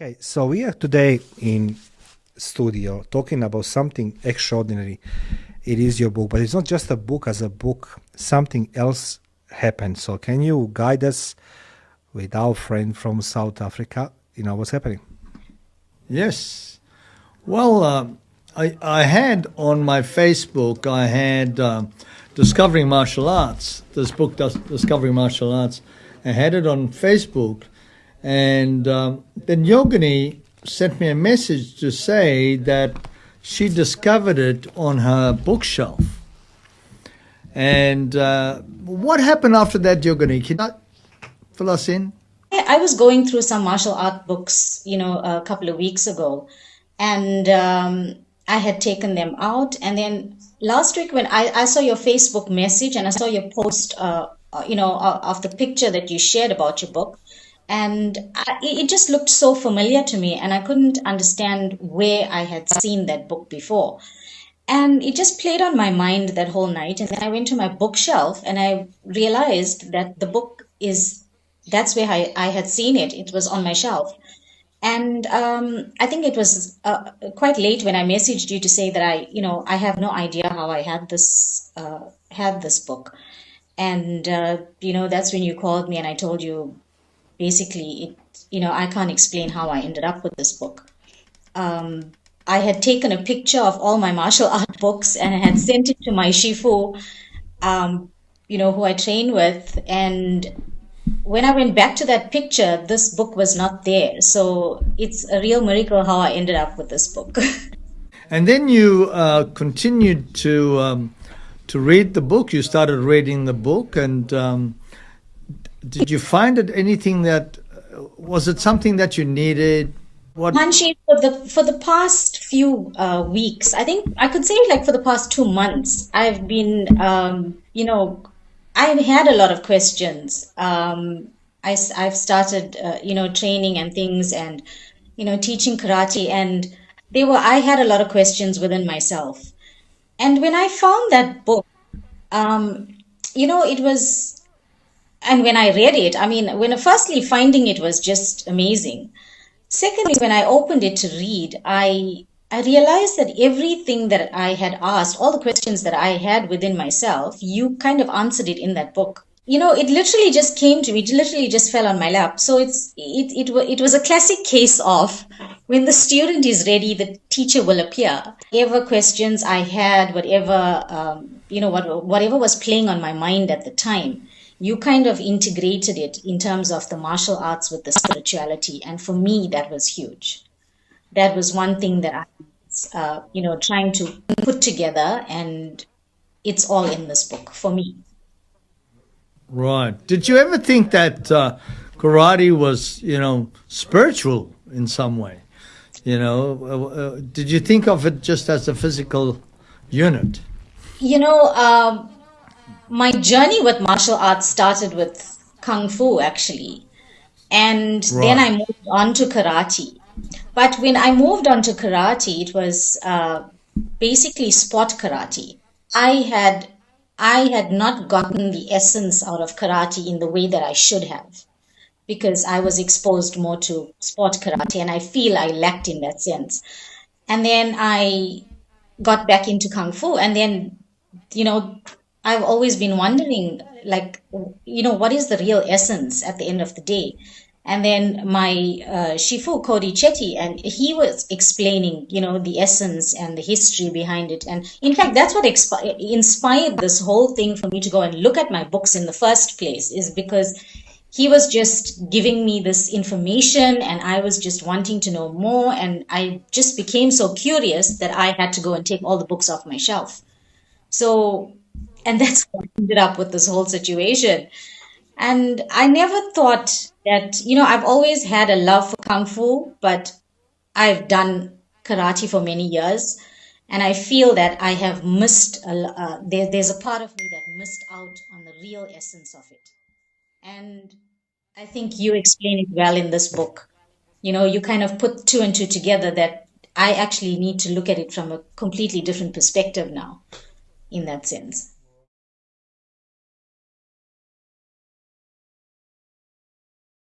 Okay, so we are today in studio talking about something extraordinary. It is your book, but it's not just a book as a book. Something else happened. So can you guide us with our friend from South Africa? You know what's happening? Yes. Well, I had on my Facebook, I had Discovering Martial Arts, this book, Discovering Martial Arts. I had it on Facebook. And then Yogini sent me a message to say that she discovered it on her bookshelf. And what happened after that, Yogini? Can you fill us in? I was going through some martial art books, a couple of weeks ago, and I had taken them out. And then last week, when I saw your Facebook message and I saw your post, of the picture that you shared about your book, and it just looked so familiar to me, and I couldn't understand where I had seen that book before. And it just played on my mind that whole night. And then I went to my bookshelf and I realized that the book that's where I had seen it. It was on my shelf. And I think it was quite late when I messaged you to say that I have no idea how I had this book. And, that's when you called me and I told you basically I can't explain how I ended up with this book. I had taken a picture of all my martial art books and I had sent it to my shifu, who I train with. And when I went back to that picture, this book was not there. So it's a real miracle how I ended up with this book. And then you continued to read the book. You started reading the book, and did you find it anything that was it something that you needed? What? Hanshi, for the past few weeks, I think I could say like for the past 2 months, I've been, I've had a lot of questions. I've started, training and things and, teaching karate, and I had a lot of questions within myself. And when I found that book, it was, and when I read it, firstly finding it was just amazing. Secondly, when I opened it to read, I realized that everything that I had asked, all the questions that I had within myself, you kind of answered it in that book. It literally just came to me. It literally just fell on my lap. So it was a classic case of when the student is ready, the teacher will appear. Whatever questions I had, whatever was playing on my mind at the time, you kind of integrated it in terms of the martial arts with the spirituality. And for me, that was huge. That was one thing that I was, trying to put together, and it's all in this book for me. Right. Did you ever think that karate was, spiritual in some way? Did you think of it just as a physical unit? My journey with martial arts started with Kung Fu, actually. And then I moved on to karate. But when I moved on to karate, it was basically sport karate. I had not gotten the essence out of karate in the way that I should have, because I was exposed more to sport karate, and I feel I lacked in that sense. And then I got back into Kung Fu, and then, I've always been wondering, what is the real essence at the end of the day? And then my Shifu, Cody Chetty, and he was explaining, the essence and the history behind it. And in fact, that's what inspired this whole thing for me to go and look at my books in the first place, is because he was just giving me this information and I was just wanting to know more. And I just became so curious that I had to go and take all the books off my shelf. So, and that's how I ended up with this whole situation. And I never thought that, I've always had a love for Kung Fu, but I've done karate for many years. And I feel that I have missed, there's a part of me that missed out on the real essence of it. And I think you explain it well in this book. You kind of put two and two together, that I actually need to look at it from a completely different perspective now, in that sense.